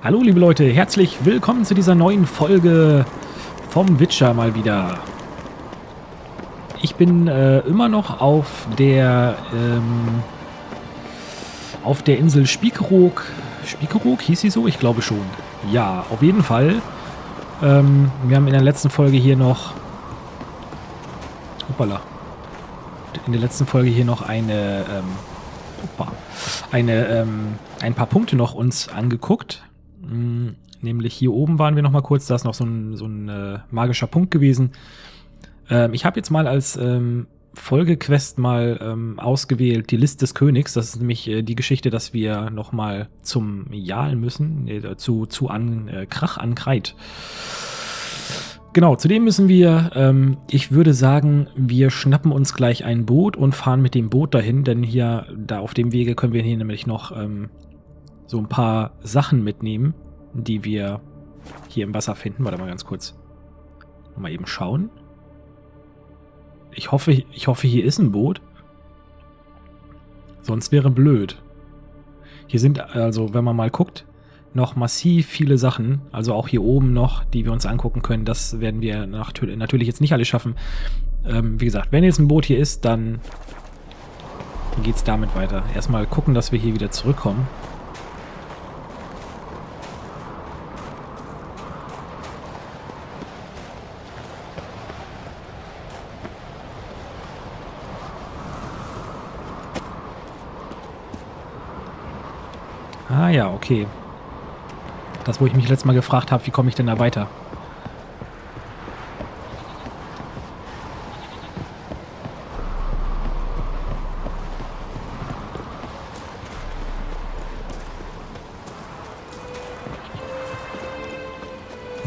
Hallo liebe Leute, herzlich willkommen zu dieser neuen Folge vom Witcher mal wieder. Ich bin immer noch auf der Insel Spiekeroog. Spiekeroog hieß sie so? Ich glaube schon. Ja, auf jeden Fall. Wir haben in der letzten Folge hier noch... Hoppala. In der letzten Folge hier noch ein paar Punkte noch uns angeguckt. Nämlich hier oben waren wir noch mal kurz, da ist noch so ein magischer Punkt gewesen. Ich habe jetzt mal als Folgequest mal ausgewählt die List des Königs. Das ist nämlich die Geschichte, dass wir noch mal zum Jarl müssen, zu Krach an Kreit. Genau, zudem müssen wir, ich würde sagen, wir schnappen uns gleich ein Boot und fahren mit dem Boot dahin, denn da auf dem Wege können wir hier nämlich noch so ein paar Sachen mitnehmen, die wir hier im Wasser finden. Warte mal ganz kurz. Mal eben schauen. Ich hoffe, hier ist ein Boot. Sonst wäre blöd. Hier sind, also wenn man mal guckt, noch massiv viele Sachen. Also auch hier oben noch, die wir uns angucken können. Das werden wir natürlich jetzt nicht alle schaffen. Wie gesagt, wenn jetzt ein Boot hier ist, dann geht es damit weiter. Erstmal gucken, dass wir hier wieder zurückkommen. Ah ja, okay. Das, wo ich mich letztes Mal gefragt habe, wie komme ich denn da weiter?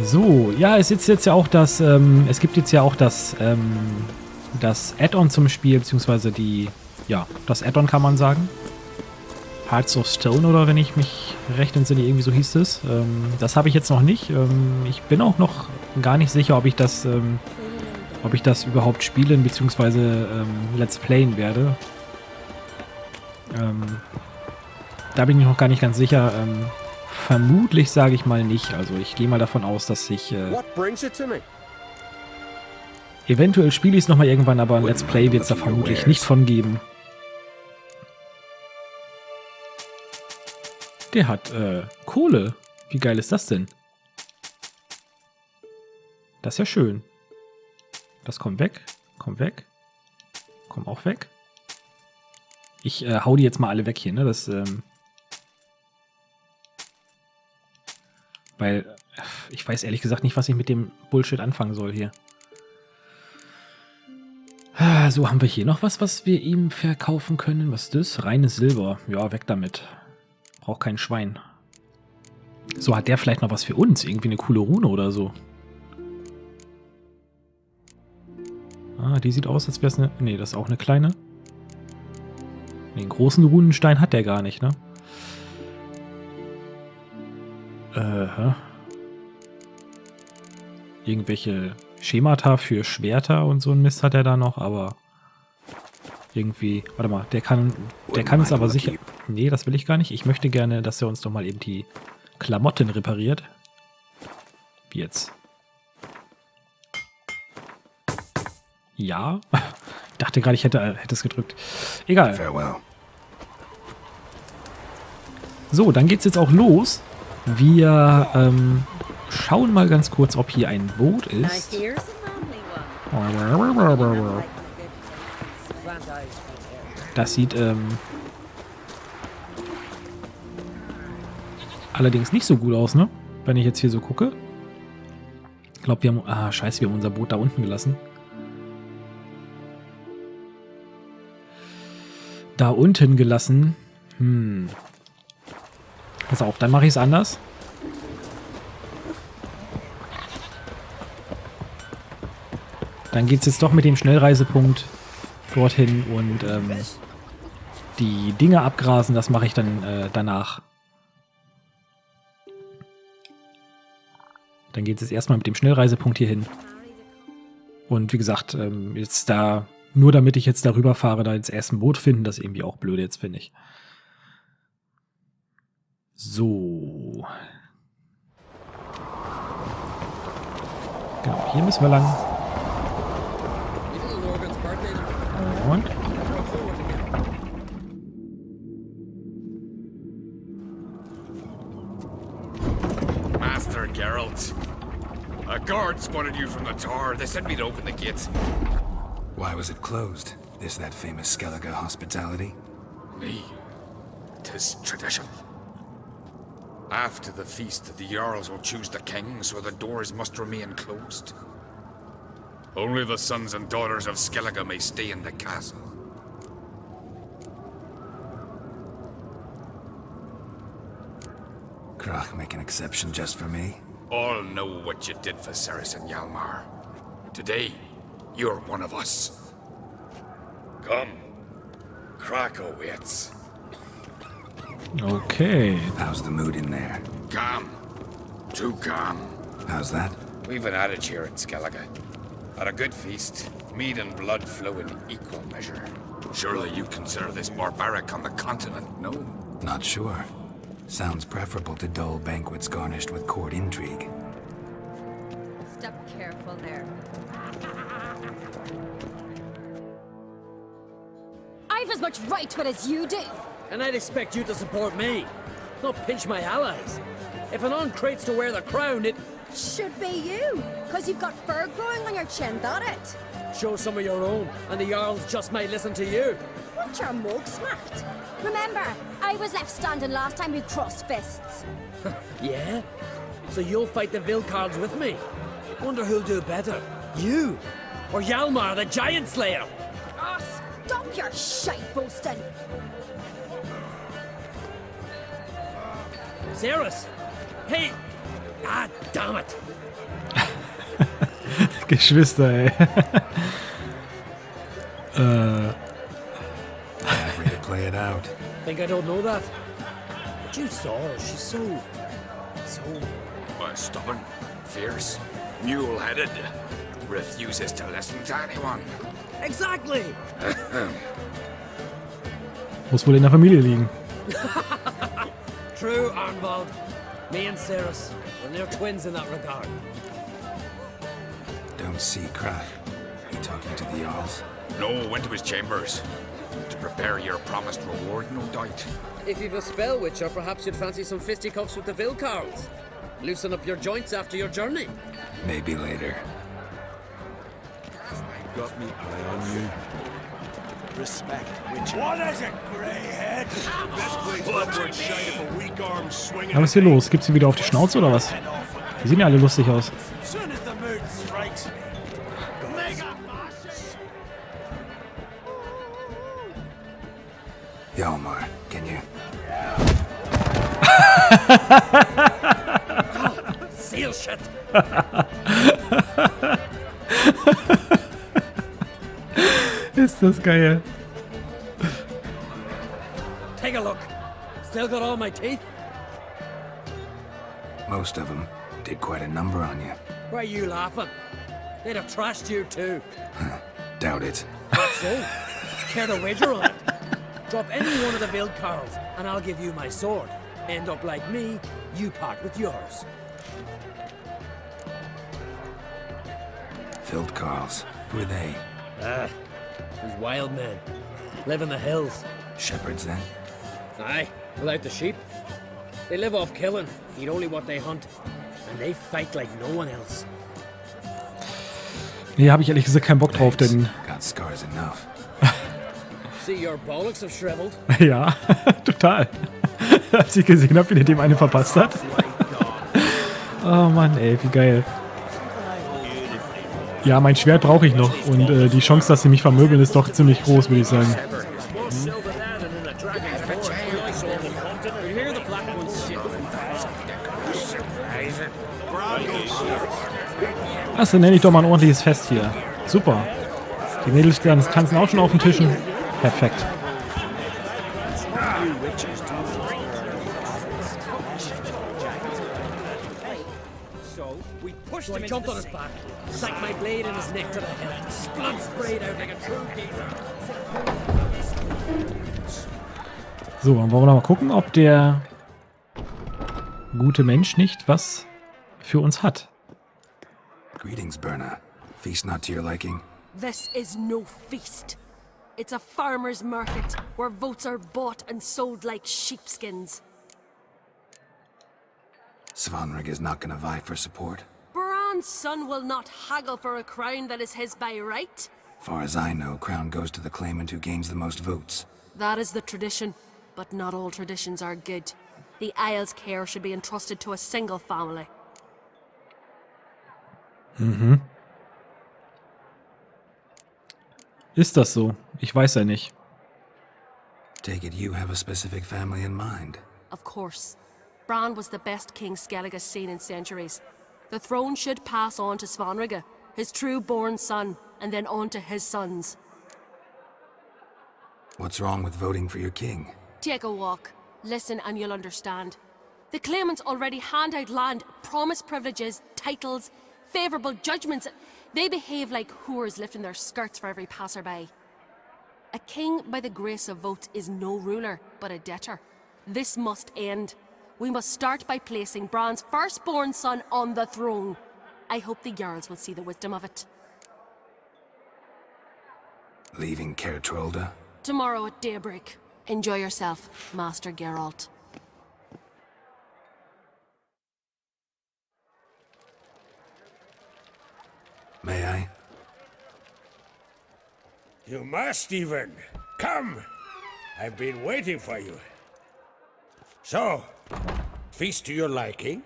So, ja, es gibt jetzt ja auch das Add-on zum Spiel, beziehungsweise das Add-on kann man sagen. Hearts of Stone, oder wenn ich mich recht entsinne, irgendwie so hieß es. Das habe ich jetzt noch nicht. Ich bin auch noch gar nicht sicher, ob ich das überhaupt spielen bzw. Let's Playen werde. Da bin ich noch gar nicht ganz sicher. Vermutlich sage ich mal nicht. Also ich gehe mal davon aus, dass ich eventuell spiele ich es nochmal irgendwann, aber ein Let's Play wird es da vermutlich nicht von geben. Der hat Kohle. Wie geil ist das denn? Das ist ja schön. Das kommt weg. Kommt weg. Kommt auch weg. Ich hau die jetzt mal alle weg hier, ne? Weil ich weiß ehrlich gesagt nicht, was ich mit dem Bullshit anfangen soll hier. So, haben wir hier noch was wir ihm verkaufen können? Was ist das? Reines Silber. Ja, weg damit. Braucht kein Schwein. So, hat der vielleicht noch was für uns? Irgendwie eine coole Rune oder so. Ah, die sieht aus, als wäre es eine... Nee, das ist auch eine kleine. Den großen Runenstein hat der gar nicht, ne? Irgendwelche Schemata für Schwerter und so ein Mist hat er da noch, aber... Irgendwie, warte mal, der kann es aber sicher... Nee, das will ich gar nicht. Ich möchte gerne, dass er uns doch mal eben die Klamotten repariert. Wie jetzt? Ja. Ich dachte gerade, ich hätte es gedrückt. Egal. Farewell. So, dann geht's jetzt auch los. Wir schauen mal ganz kurz, ob hier ein Boot ist. Das sieht allerdings nicht so gut aus, ne? Wenn ich jetzt hier so gucke. Ich glaube, wir haben... Ah, scheiße, wir haben unser Boot da unten gelassen. Da unten gelassen. Pass auf, dann mache ich es anders. Dann geht es jetzt doch mit dem Schnellreisepunkt dorthin und die Dinge abgrasen, das mache ich dann danach. Dann geht es jetzt erstmal mit dem Schnellreisepunkt hier hin. Und wie gesagt, jetzt da, nur damit ich jetzt darüber fahre, da jetzt erst ein Boot finden, das ist irgendwie auch blöd jetzt, finde ich. So. Hier müssen wir lang. Und? Master Geralt, a guard spotted you from the tower. They said we'd open the gates. Why was it closed? Is that famous Skellige hospitality? Me. 'Tis tradition. After the feast, the Jarls will choose the king, so the doors must remain closed. Only the sons and daughters of Skellige may stay in the castle. Krach make an exception just for me? All know what you did for Ceres and Hjalmar. Today, you're one of us. Come. Krakow waits. Okay. How's the mood in there? Calm. Too calm. How's that? We've an adage here in Skellige. At a good feast, mead and blood flow in equal measure. Surely you consider this barbaric on the continent, no? Not sure. Sounds preferable to dull banquets garnished with court intrigue. Step careful there. I've as much right to it as you do. And I'd expect you to support me, not pinch my allies. If an uncrate's to wear the crown, it Should be you, because you've got fur growing on your chin, that it? shows some of your own, and the Jarls just might listen to you. Want your mug smacked? Remember, I was left standing last time we crossed fists. Yeah? So you'll fight the Vilcards with me? Wonder who'll do better, you or Hjalmar the Giant Slayer? Oh, stop your shite boasting. Ceres? Hey! Ah, damn it! Geschwister, ey. Happy to play it out. Think I don't know that? But you saw her, she's so... Stubborn, fierce, mule-headed. Refuses to listen to anyone. Exactly! Muss wohl in der Familie liegen. True, Arnvald. Me and Ceres, we're near twins in that regard. Don't see Krach. He talking to the Jarls? No, went to his chambers. To prepare your promised reward, no doubt. If you've a spell witcher, perhaps you'd fancy some fisticuffs with the Vilcards. Loosen up your joints after your journey. Maybe later. Got me eye on you. Respect, Witcher. What is it, greyhead? Best place to shine if a weak arm swinging. Was ist hier los? Gibt's hier wieder auf die Schnauze oder was? Die sehen ja alle lustig aus. Soon as the mood strikes me. Hjalmar, can you? Seal shit! Ist das geil. Take a look. Still got all my teeth? Most of them did quite a number on you. Why are you laughing? They'd have trashed you too. Doubt it. That's so. Care to wager on it? Drop any one of the Vilcards, and I'll give you my sword. End up like me, you part with yours. Vilcards. Who are they? These wild men. Live in the hills. Shepherds, then? Aye, without the sheep. They live off killing, eat only what they hunt. And they fight like no one else. Nee, habe ich ehrlich gesagt keinen Bock drauf, denn... Got scars enough. See, your bollocks have shriveled. Ja, total. Als ich gesehen habe, wie der dem eine verpasst hat. Oh Mann, ey, wie geil. Ja, mein Schwert brauche ich noch. Und die Chance, dass sie mich vermöbeln, ist doch ziemlich groß, würde ich sagen. Achso, nenne ich doch mal ein ordentliches Fest hier. Super. Die Mädels tanzen auch schon auf den Tischen. Perfekt. So I jumped on his back, sank my blade in his neck to the head, blood sprayed out like a true geezer. So, und wollen wir noch mal gucken, ob der gute Mensch nicht was für uns hat. Greetings, Berna. Feast not to your liking? This is no feast. It's a farmer's market where votes are bought and sold like sheepskins. Svanrig is not gonna vie for support. Bran's son will not haggle for a crown that is his by right. Far as I know, crown goes to the claimant who gains the most votes. That is the tradition, but not all traditions are good. The Isle's care should be entrusted to a single family. Ist das so? Ich weiß ja nicht. Take it you have a specific family in mind. Of course. Bran was the best king Skellige's seen in centuries. The throne should pass on to Svanrige, his true-born son, and then on to his sons. What's wrong with voting for your king? Take a walk. Listen and you'll understand. The claimants already hand out land, promise privileges, titles, favourable judgments. They behave like whores lifting their skirts for every passerby. A king by the grace of votes is no ruler, but a debtor. This must end. We must start by placing Bran's firstborn son on the throne. I hope the Jarls will see the wisdom of it. Leaving Caer Trolda? Tomorrow at daybreak. Enjoy yourself, Master Geralt. May I? You must even. Come! I've been waiting for you. So, feast to your liking?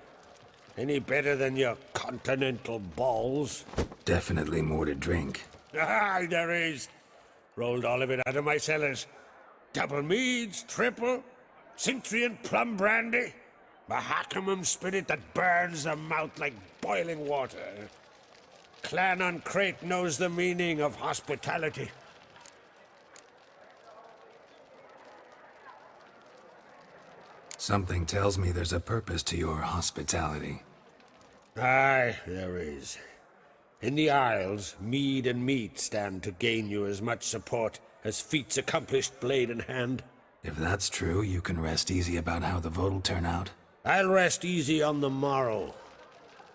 Any better than your continental balls? Definitely more to drink. Ah, there is. Rolled all of it out of my cellars. Double meads, triple, Cintrian plum brandy, Mahakimum spirit that burns the mouth like boiling water. Clan on Crate knows the meaning of hospitality. Something tells me there's a purpose to your hospitality. Aye, there is. In the Isles, mead and meat stand to gain you as much support as feats accomplished blade in hand. If that's true, you can rest easy about how the vote'll turn out. I'll rest easy on the morrow,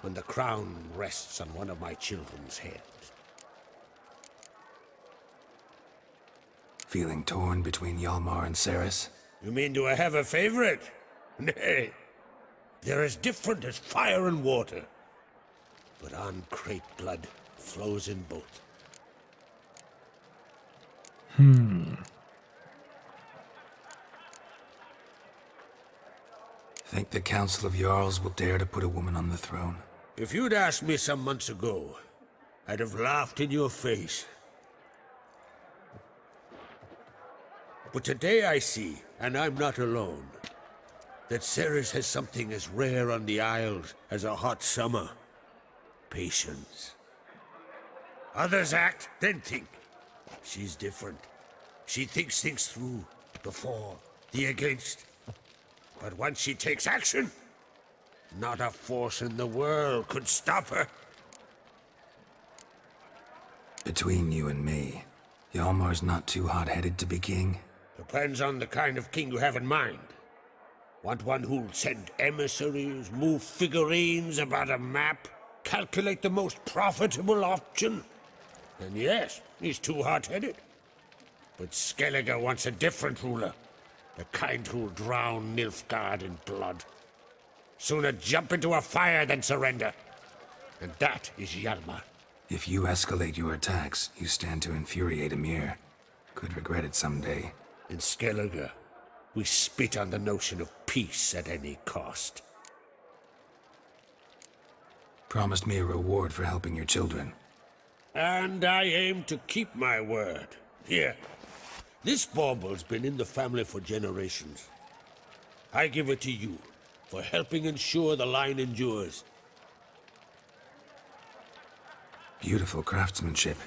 when the crown rests on one of my children's heads. Feeling torn between Hjalmar and Cerys? You mean do I have a favorite? Nay. They're as different as fire and water. But on Crate blood flows in both. Think the Council of Jarls will dare to put a woman on the throne? If you'd asked me some months ago, I'd have laughed in your face. But today I see, and I'm not alone, that Cerys has something as rare on the Isles as a hot summer. Patience. Others act, then think. She's different. She thinks things through, before, the against. But once she takes action, not a force in the world could stop her. Between you and me, Hjalmar's not too hot-headed to be king? Depends on the kind of king you have in mind. Want one who'll send emissaries, move figurines about a map, calculate the most profitable option? Then yes, he's too hot-headed. But Skellige wants a different ruler. The kind who'll drown Nilfgaard in blood. Sooner jump into a fire than surrender. And that is Hjalmar. If you escalate your attacks, you stand to infuriate Emir. Could regret it someday. In Skellige, we spit on the notion of peace at any cost. Promised me a reward for helping your children. And I aim to keep my word. Here, this bauble's been in the family for generations. I give it to you, for helping ensure the line endures. Beautiful craftsmanship.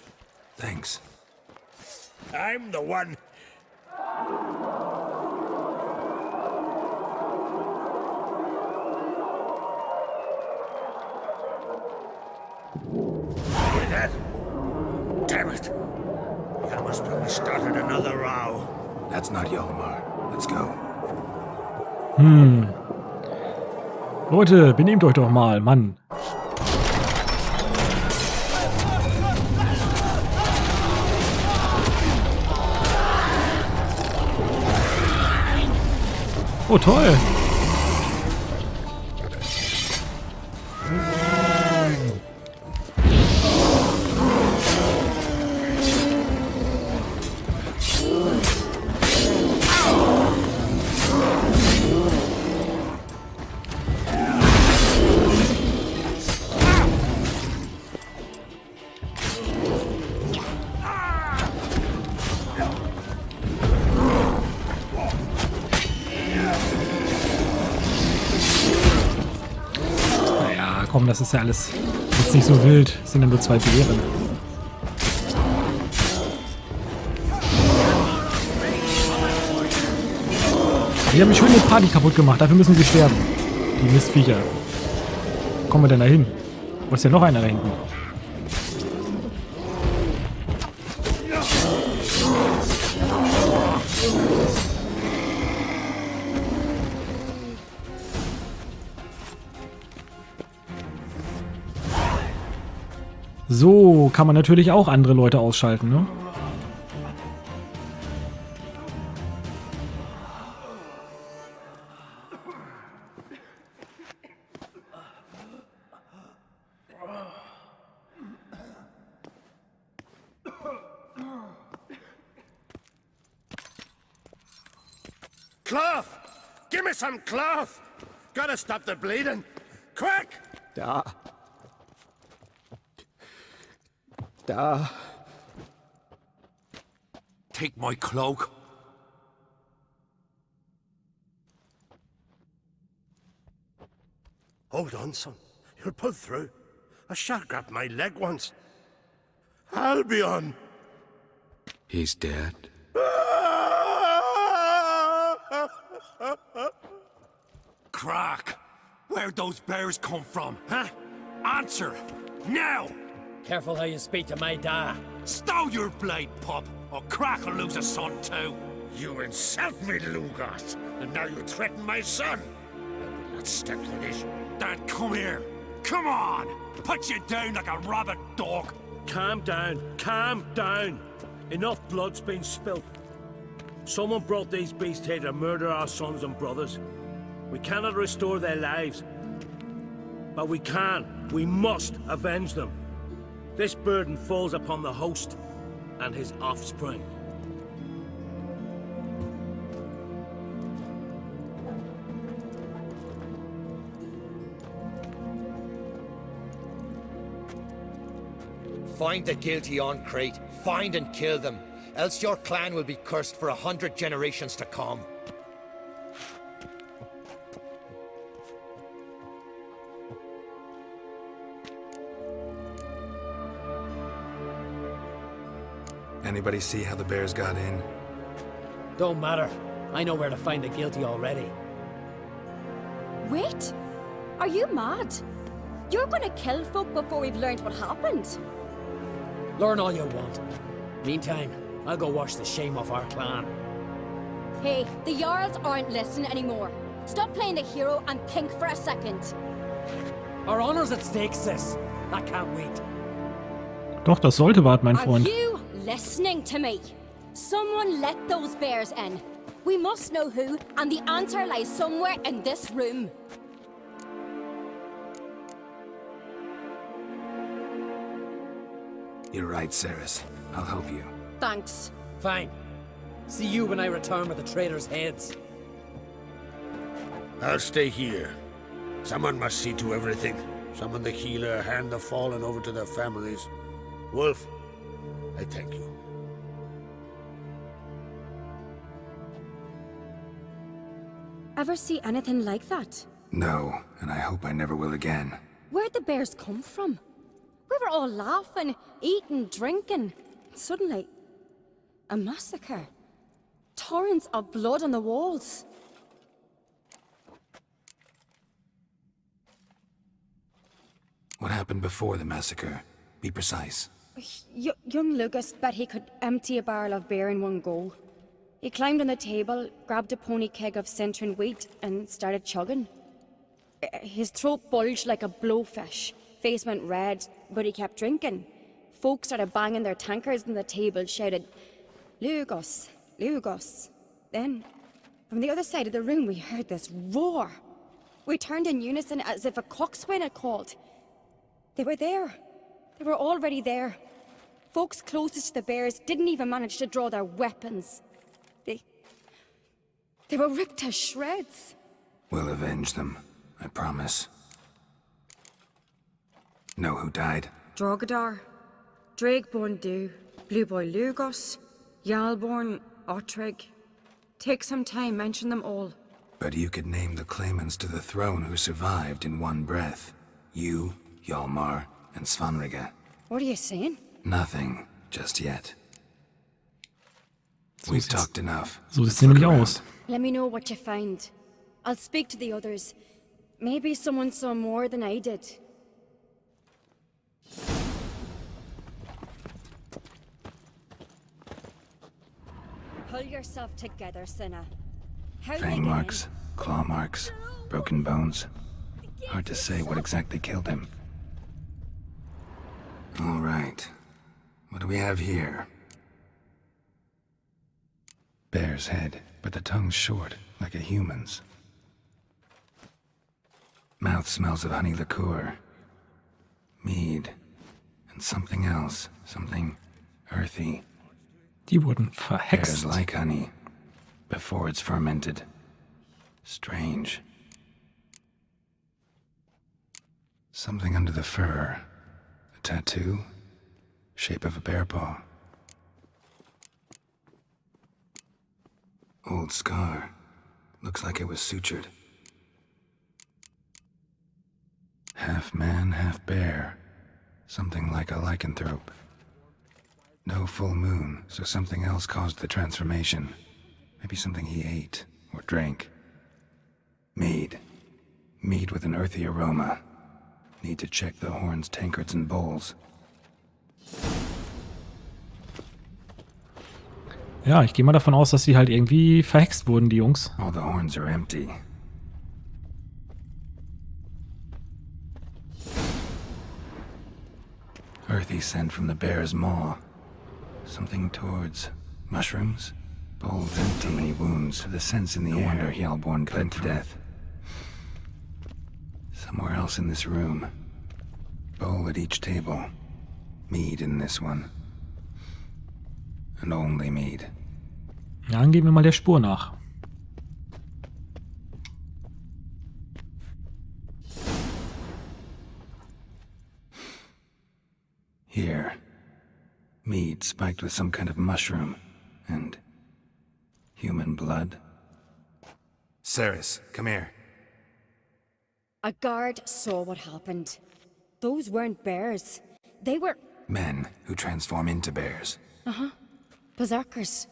Thanks. I'm the one... Hear that? Damn it! Hjalmar's probably started another row. That's not Hjalmar. Let's go. Leute, benehmt euch doch mal, Mann. Oh, toll. Komm, das ist ja alles jetzt nicht so wild. Es sind ja nur 2 Beeren. Die haben mich schön die Party kaputt gemacht. Dafür müssen sie sterben. Die Mistviecher. Wo kommen wir denn da hin? Wo ist denn noch einer da hinten? So kann man natürlich auch andere Leute ausschalten, ne? Cloth! Give me some cloth! Gotta stop the bleeding! Quick! Da. Take my cloak. Hold on, son. You'll pull through. A shark grabbed my leg once. Albion! He's dead. Crack! Where'd those bears come from, huh? Answer! Now! Careful how you speak to my da. Stow your blade, pup, or Crack will lose a son too. You insult me, Lugos, and now you threaten my son. I will not step for this. Dan, come here. Come on! Put you down like a rabid dog. Calm down. Calm down. Enough blood's been spilt. Someone brought these beasts here to murder our sons and brothers. We cannot restore their lives. But we can. We must avenge them. This burden falls upon the host and his offspring. Find the guilty on Crate. Find and kill them. Else your clan will be cursed for 100 generations to come. Anybody see how the bears got in? Don't matter. I know where to find the guilty already. Wait! Are you mad? You're gonna kill folk before we've learned what happened. Learn all you want. Meantime, I'll go wash the shame off our clan. Hey, the Jarls aren't listening anymore. Stop playing the hero and think for a second. Our honor's at stake, sis. I can't wait. Doch, das sollte warten, mein Are Freund. you listening to me? Someone let those bears in. We must know who, and the answer lies somewhere in this room. You're right, Ceres. I'll help you. Thanks. Fine. See you when I return with the traitors' heads. I'll stay here. Someone must see to everything. Summon the healer, hand the fallen over to their families. Wolf, I thank you. Ever see anything like that? No, and I hope I never will again. Where'd the bears come from? We were all laughing, eating, drinking. Suddenly, a massacre. Torrents of blood on the walls. What happened before the massacre? Be precise. Young Lucas bet he could empty a barrel of beer in one go. He climbed on the table, grabbed a pony keg of Centron wheat, and started chugging. His throat bulged like a blowfish. Face went red, but he kept drinking. Folks started banging their tankards on the table, shouted, "Lugos, Lugos." Then, From the other side of the room, we heard this roar. We turned in unison as if a coxswain had called. They were there. They were already there. Folks closest to the bears didn't even manage to draw their weapons. They were ripped to shreds. We'll avenge them, I promise. Know who died? Drogadar, Drakeborn Du, Blueboy Lugos, Yalborn, Ottrig. Take some time, mention them all. But you could name the claimants to the throne who survived in one breath. You, Hjalmar, and Svanrige. What are you saying? Nothing, just yet. We've talked enough. So sieht's nämlich aus. Let me know what you find. I'll speak to the others. Maybe someone saw more than I did. Pull yourself together, Cinna. Fang marks, claw marks, broken bones. Hard to say what exactly killed him. All right. What do we have here? Bear's head, but the tongue's short, like a human's. Mouth smells of honey liqueur. Mead. And something else. Something earthy. Die wurden verhext. Bears like honey. Before it's fermented. Strange. Something under the fur. A tattoo? Shape of a bear paw. Old scar. Looks like it was sutured. Half man, half bear. Something like a lycanthrope. No full moon, so something else caused the transformation. Maybe something he ate or drank. Mead. Mead with an earthy aroma. Need to check the horns, tankards, and bowls. Ja, ich gehe mal davon aus, dass sie halt irgendwie verhext wurden, die Jungs. All the horns are empty. Earthy scent from the bear's maw. Something towards mushrooms? Bowls empty. Too many wounds. The scents in the air. No wonder Hjalborn bled to death. Somewhere else in this room. Bowl at each table. Mead in this one. And only mead. Ja, dann gehen wir mal der Spur nach. Here. Mead spiked with some kind of mushroom. And human blood. Ceres, come here. A guard saw what happened. Those weren't bears. They were... Men who transform into bears. Uh-huh. Berserkers.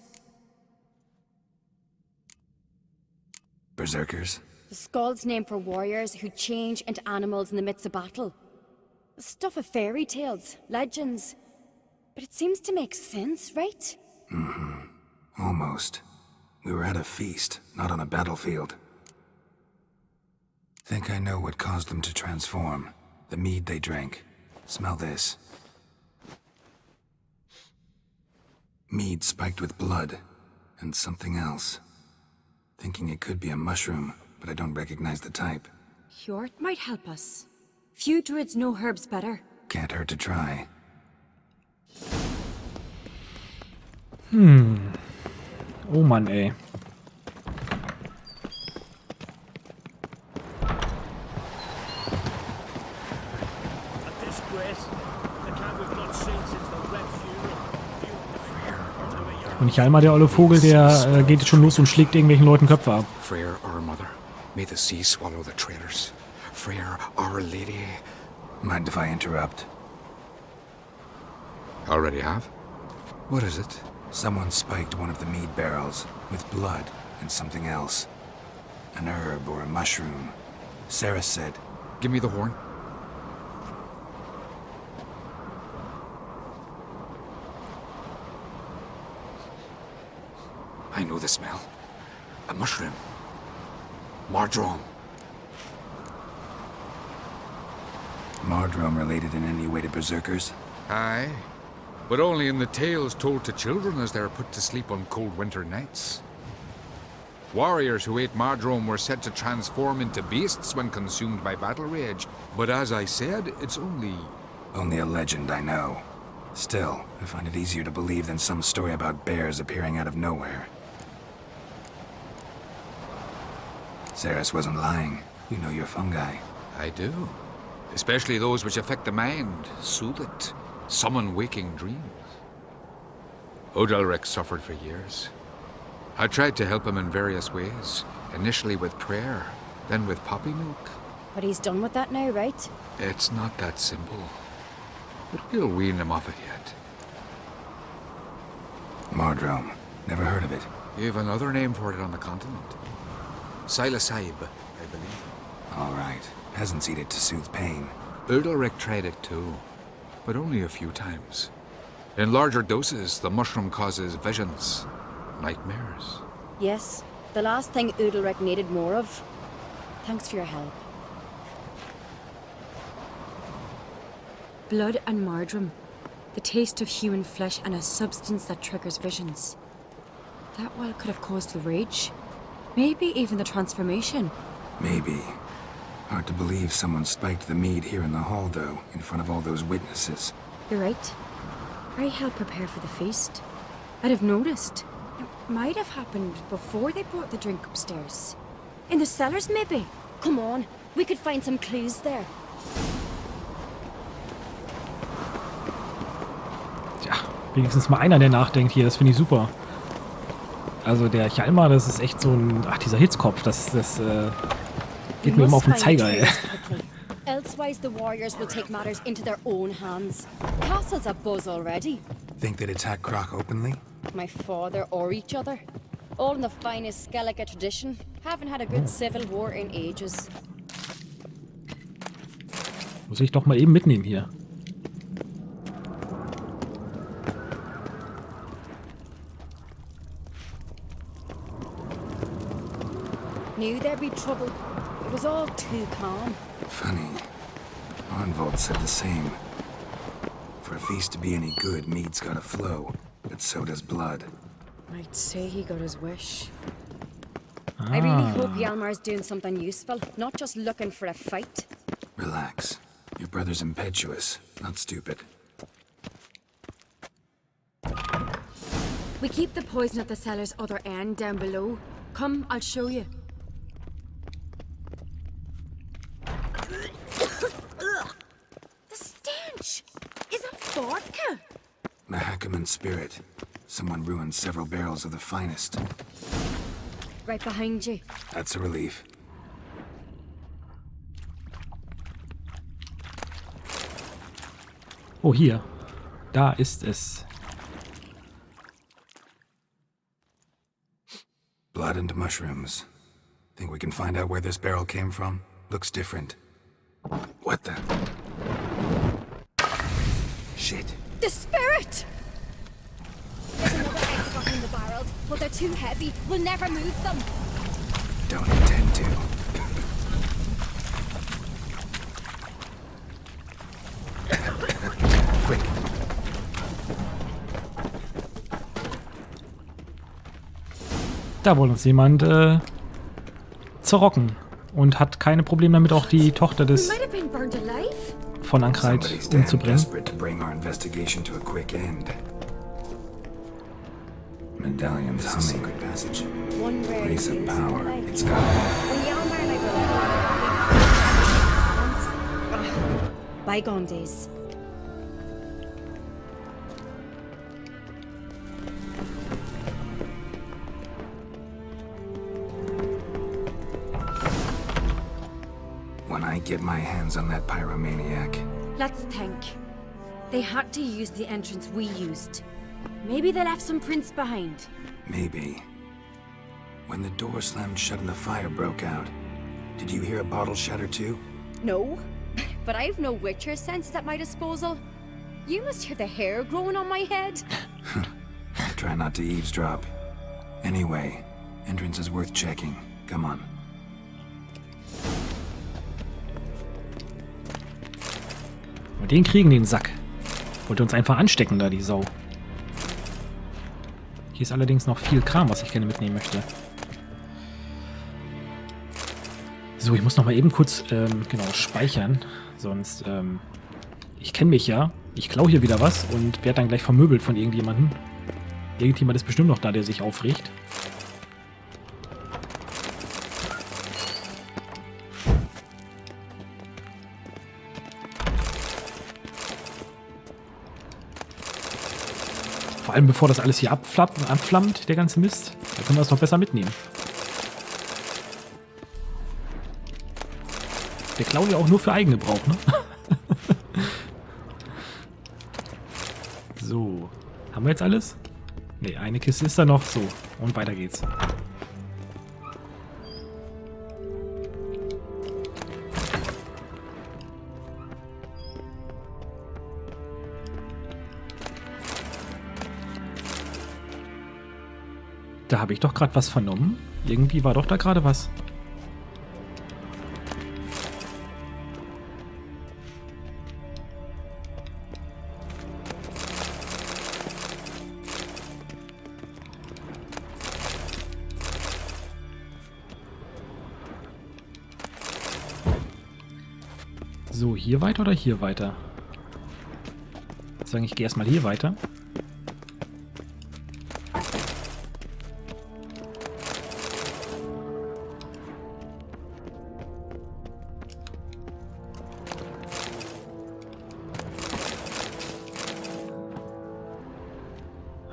Berserkers? The Skald's name for warriors who change into animals in the midst of battle. The stuff of fairy tales, legends. But it seems to make sense, right? Mm-hmm. Almost. We were at a feast, not on a battlefield. Think I know what caused them to transform. The mead they drank. Smell this. Mead spiked with blood. And something else. Thinking it could be a mushroom, but I don't recognize the type. Hjort might help us. Few druids know herbs better. Can't hurt to try. Oh Mann, ey. Und Hjalmar, der olle Vogel, der geht jetzt schon los und schlägt irgendwelchen Leuten Köpfe ab. Freyr, our mother, may the sea swallow the traitors. Freyr, our lady. Mind if I interrupt? Already have? What is it? Someone spiked one of the mead barrels with blood and something else. An herb or a mushroom. Sarah said. Give me the horn. I know the smell. A mushroom. Mardrome. Mardrome related in any way to berserkers? Aye, but only in the tales told to children as they are put to sleep on cold winter nights. Warriors who ate Mardrome were said to transform into beasts when consumed by battle rage. But as I said, it's only Only a legend, I know. Still, I find it easier to believe than some story about bears appearing out of nowhere. Ceres wasn't lying. You know your fungi. I do. Especially those which affect the mind, soothe it, summon waking dreams. Odalric suffered for years. I tried to help him in various ways, initially with prayer, then with poppy milk. But he's done with that now, right? It's not that simple. But we'll wean him off it yet. Mardrome. Never heard of it. You've another name for it on the continent. Silasaib, I believe. All right. Peasants eat it to soothe pain. Udalric tried it too, but only a few times. In larger doses, the mushroom causes visions, nightmares. Yes, the last thing Udalric needed more of. Thanks for your help. Blood and Mardrome. The taste of human flesh and a substance that triggers visions. That well could have caused the rage. Maybe even the transformation. Maybe. Hard to believe someone spiked the mead here in the hall, though, in front of all those witnesses. You're right. I helped prepare for the feast. I'd have noticed. It might have happened before they brought the drink upstairs. In the cellars, maybe. Come on, we could find some clues there. Tja, wenigstens mal einer, der nachdenkt hier. Das finde ich super. Also der Hjalmar, das ist echt so ein... Ach, dieser Hitzkopf, das geht mir immer auf den Zeiger, ey. Elsewise the warriors will take matters into their own hands. Castle's abuzz already. Think they'd attack Croc openly? My father or each other. All in the finest Skellige tradition. Haven't had a good civil war in ages. Muss ich doch mal eben mitnehmen hier. Knew there'd be trouble. It was all too calm. Funny. Arnvold said the same. For a feast to be any good, mead's gotta flow, but so does blood. I'd say he got his wish. I really hope Ah. Hjalmar's doing something useful, not just looking for a fight. Relax. Your brother's impetuous, not stupid. We keep the poison at the cellar's other end down below. Come, I'll show you. The stench! Is it vodka? Mahakaman spirit. Someone ruined several barrels of the finest. Right behind you. That's a relief. Oh, hier. Da ist es. Blood and mushrooms. Think we can find out where this barrel came from? Looks different. What the? Shit. The spirit! There's another exit behind the barrels, but they're too heavy. We'll never move them. Don't intend to. Quick. Da wollte uns jemand zerrocken. Und hat keine Probleme damit, auch die Tochter des Might have been burned alive. von Ankreid Somebody's damn umzubringen. desperate to bring our investigation to a quick end. Medallion's humming. Sacred passage. One rare Place of case, power. like- It's got When Hjalmar and I were bygone days. when I get my hands on that pyromaniac. Let's think. They had to use the entrance we used. Maybe they left some prints behind. Maybe. When the door slammed shut and the fire broke out, did you hear a bottle shatter too? No, but I've no Witcher senses at my disposal. You must hear the hair growing on my head. I try not to eavesdrop. Anyway, entrance is worth checking. Come on. Und den kriegen, den Sack. Wollte uns einfach anstecken da, die Sau. Hier ist allerdings noch viel Kram, was ich gerne mitnehmen möchte. So, ich muss noch mal eben kurz, genau, speichern. Sonst, ich kenne mich ja. Ich klaue hier wieder was und werde dann gleich vermöbelt von irgendjemandem. Irgendjemand ist bestimmt noch da, der sich aufregt. Vor allem bevor das alles hier abflammt, der ganze Mist. Da können wir es noch besser mitnehmen. Der klaut ja auch nur für Eigengebrauch, ne? So. Haben wir jetzt alles? Ne, eine Kiste ist da noch. So. Und weiter geht's. Da habe ich doch gerade was vernommen. Irgendwie war doch da gerade was. So, hier weiter oder hier weiter? Ich würde sagen, ich gehe erstmal hier weiter.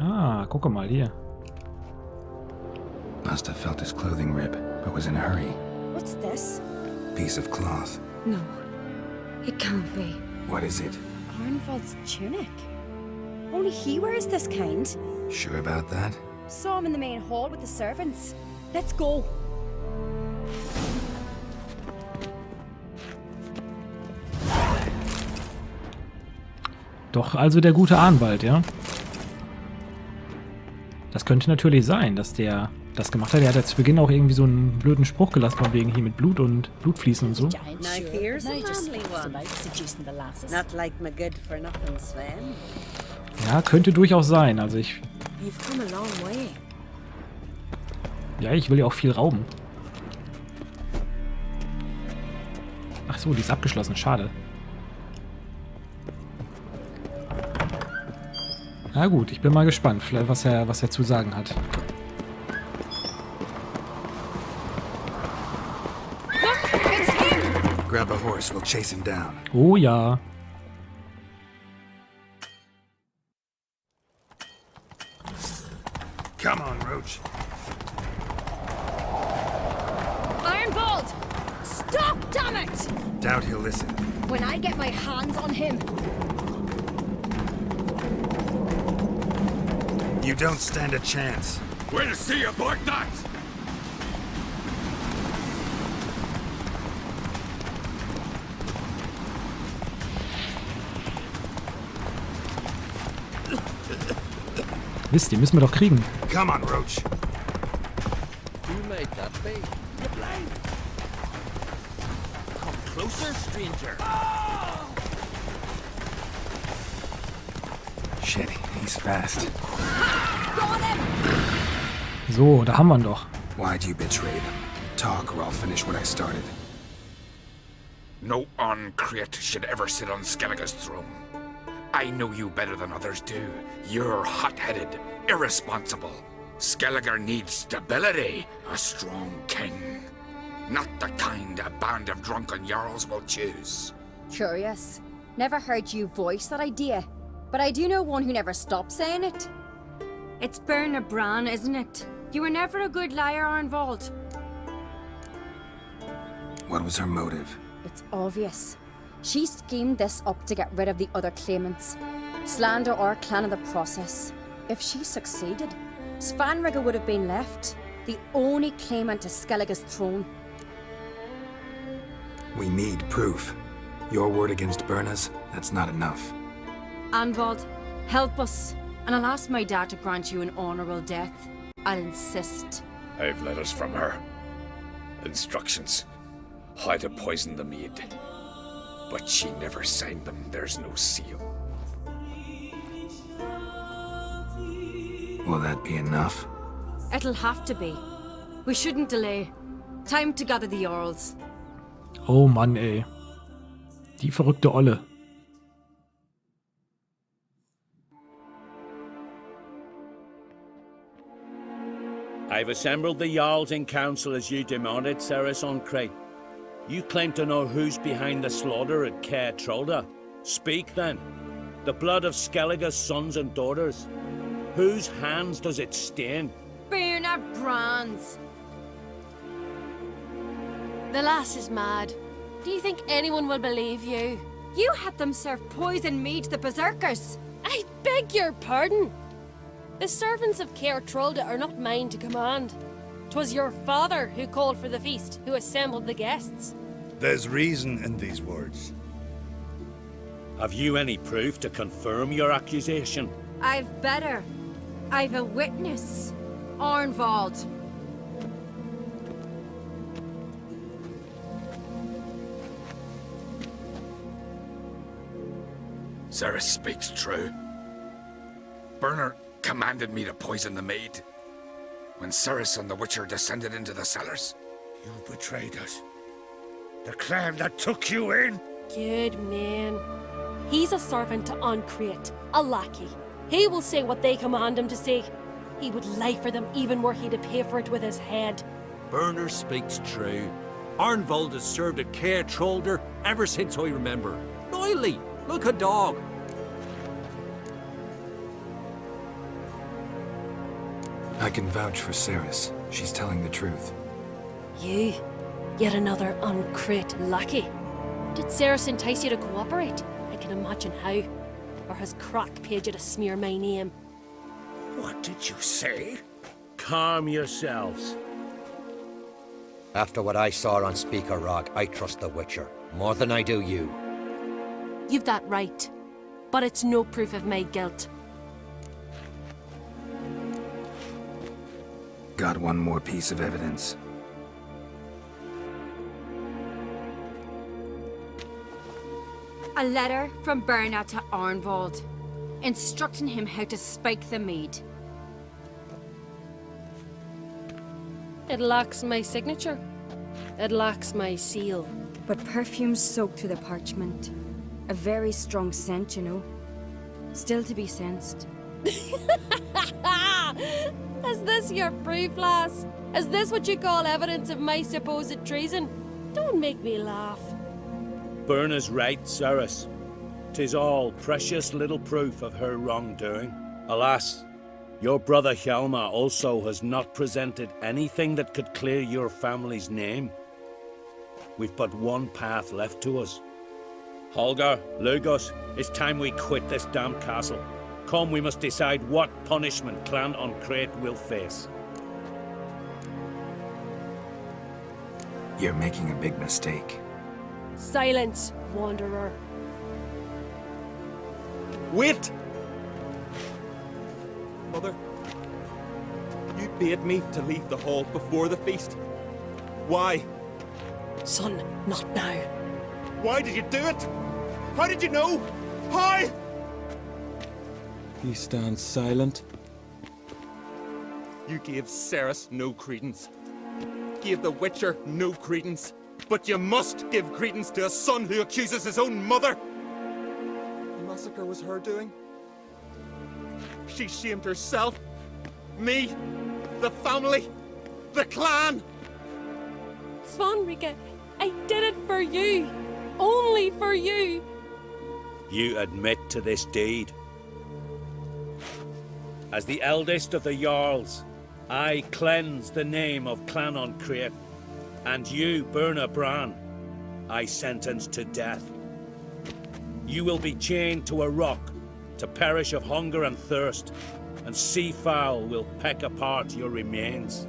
Ah, guck mal hier. Must have felt his clothing rip, but was in a hurry. What's this? Piece of cloth. No, it can't be. What is it? Arnvold's tunic. Only he wears this kind. Sure about that? Saw him in the main hall with the servants. Let's go. Doch, also der gute Arnwald, ja? Das könnte natürlich sein, dass der das gemacht hat. Der hat ja zu Beginn auch irgendwie so einen blöden Spruch gelassen, von wegen hier mit Blut und Blutfließen und so. Now here's a manly one. Not like my good for nothing Sven. Ja, könnte durchaus sein. Also ich... You've come a long way. Ja, ich will ja auch viel rauben. Ach so, die ist abgeschlossen. Schade. Na gut, ich bin mal gespannt, vielleicht was er zu sagen hat. Grab a horse, we'll chase him down. Oh ja. Come on, Roach. Ironbolt! Stop, damn it! Doubt he'll listen. When I get my hands on him. You don't stand a chance. We'll see about that! Mist, die müssen wir doch kriegen. Come on, Roach. Who might that be? You're blind. Come closer, stranger. Shit, he's fast. So, da haben wir ihn doch. Why'd you betray them? Talk or I'll finish what I started. No uncreate should ever sit on Skellige's throne. I know you better than others do. You're hot-headed, irresponsible. Skellige needs stability, a strong king. Not the kind a band of drunken jarls will choose. Curious. Never heard you voice that idea. But I do know one who never stops saying it. It's Berna Bran, isn't it? You were never a good liar, Arnvold. What was her motive? It's obvious. She schemed this up to get rid of the other claimants. Slander our clan in the process. If she succeeded, Svanrigga would have been left, the only claimant to Skellige's throne. We need proof. Your word against Berna's, that's not enough. Arnvold, help us, and I'll ask my dad to grant you an honourable death. I'll insist. I've letters from her. Instructions. How to poison the mead. But she never signed them. There's no seal. Will that be enough? It'll have to be. We shouldn't delay. Time to gather the Jarls. Oh Mann, ey. Die verrückte Olle. I've assembled the Jarls in council as you demanded, Ceres on Crate. You claim to know who's behind the slaughter at Caer Speak then. The blood of Skellige's sons and daughters. Whose hands does it stain? Burner Brands. The lass is mad. Do you think anyone will believe you? You had them serve poison mead to the berserkers. I beg your pardon. The servants of Caer are not mine to command. 'Twas your father who called for the feast, who assembled the guests. There's reason in these words. Have you any proof to confirm your accusation? I've better. I've a witness. Arnvald. Ceres speaks true. Burner commanded me to poison the maid. When Ceres and the Witcher descended into the cellars. You betrayed us. The clan that took you in. Good man. He's a servant to Ancrate, a lackey. He will say what they command him to say. He would lie for them even were he to pay for it with his head. Burner speaks true. Arnvald has served at Caer ever since I remember. Noily, look a dog. I can vouch for Ceres. She's telling the truth. You? Yet another Ancrate lackey? Did Ceres entice you to cooperate? I can imagine how. Or has Crack paid you to smear my name? What did you say? Calm yourselves. After what I saw on Speaker Rock, I trust the Witcher. More than I do you. You've that right. But it's no proof of my guilt. Got one more piece of evidence. A letter from Berna to Arnvald, instructing him how to spike the mead. It lacks my signature. It lacks my seal. But perfume soaked through the parchment. A very strong scent, you know. Still to be sensed. Is this your proof, lass? Is this what you call evidence of my supposed treason? Don't make me laugh. Burner's right, Ceres. 'Tis all precious little proof of her wrongdoing. Alas, your brother Hjalmar also has not presented anything that could clear your family's name. We've but one path left to us. Holger, Lugos, it's time we quit this damn castle. Come, we must decide what punishment Clan Ancrate will face. You're making a big mistake. Silence, wanderer. Wait! Mother, you bade me to leave the hall before the feast. Why? Son, not now. Why did you do it? How did you know? How? You stand silent. You gave Ceres no credence. Gave the Witcher no credence. But you must give credence to a son who accuses his own mother. The massacre was her doing. She shamed herself, me, the family, the clan. Svanrika, I did it for you. Only for you. You admit to this deed. As the eldest of the Jarls, I cleanse the name of Clan Ancrate, and you, Burna Bran, I sentence to death. You will be chained to a rock to perish of hunger and thirst, and sea fowl will peck apart your remains.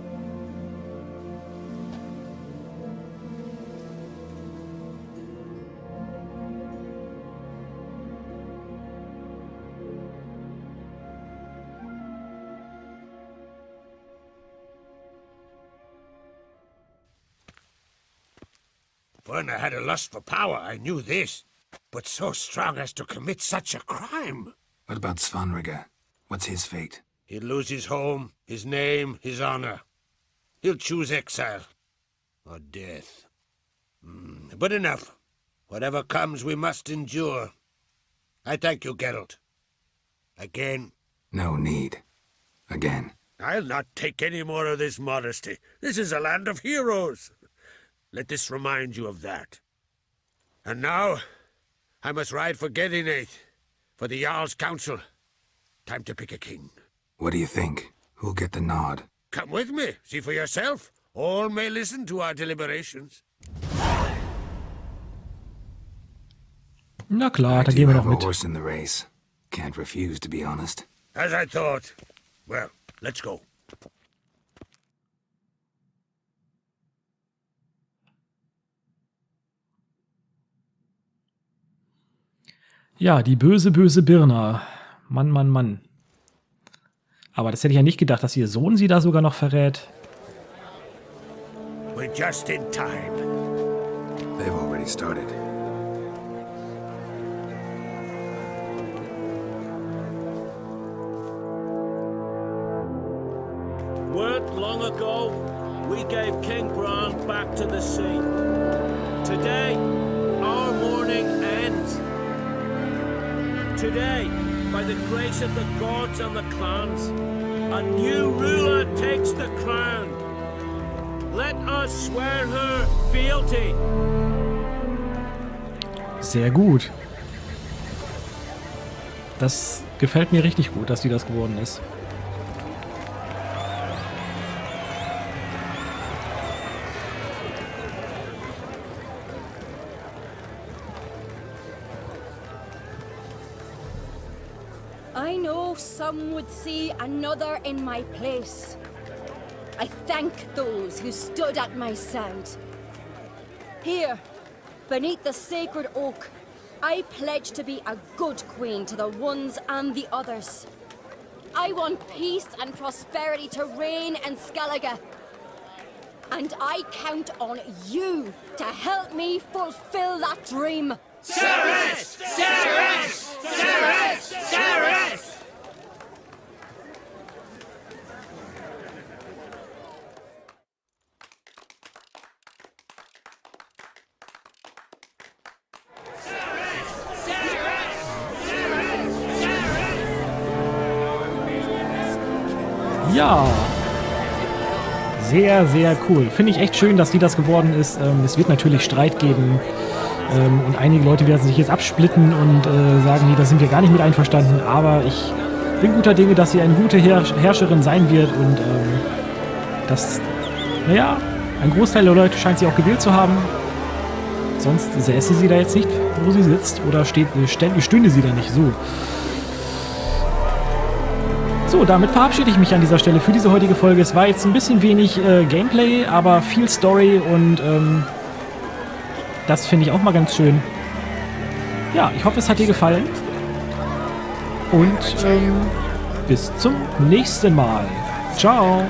Burna had a lust for power, I knew this. But so strong as to commit such a crime. What about Svanrika? What's his fate? He'll lose his home, his name, his honor. He'll choose exile. Or death. But enough. Whatever comes, we must endure. I thank you, Geralt. Again. No need. Again. I'll not take any more of this modesty. This is a land of heroes. Let this remind you of that. And now, I must ride for Gedinaeth, for the Jarl's council. Time to pick a king. What do you think? Who'll get the nod? Come with me. See for yourself. All may listen to our deliberations. Na klar, da gehen wir noch mit. Horse in the race. Can't refuse, to be honest. As I thought. Well, let's go. Ja, die böse, böse Birna. Mann, Mann, Mann. Aber das hätte ich ja nicht gedacht, dass ihr Sohn sie da sogar noch verrät. We're just in time. They've already started. Weren't long ago, we gave King Bran back to the sea. Today, our mourning ends. Today, by the grace of the gods and the clans, a new ruler takes the crown. Let us swear her fealty. Sehr gut. Das gefällt mir richtig gut, dass die das geworden ist. I know some would see another in my place. I thank those who stood at my side. Here, beneath the sacred oak, I pledge to be a good queen to the ones and the others. I want peace and prosperity to reign in Skellige. And I count on you to help me fulfill that dream. Ceres! Ceres! Ceres! Ceres! Ja. Sehr, sehr cool. Finde ich echt schön, dass die das geworden ist. Es wird natürlich Streit geben. Und einige Leute werden sich jetzt absplitten und sagen, nee, da sind wir gar nicht mit einverstanden. Aber ich bin guter Dinge, dass sie eine gute Herrscherin sein wird. Und dass, naja, ein Großteil der Leute scheint sie auch gewählt zu haben. Sonst säße sie da jetzt nicht, wo sie sitzt. Oder stünde sie da nicht so. So, damit verabschiede ich mich an dieser Stelle für diese heutige Folge. Es war jetzt ein bisschen wenig Gameplay, aber viel Story und das finde ich auch mal ganz schön. Ja, ich hoffe, es hat dir gefallen. Und bis zum nächsten Mal. Ciao.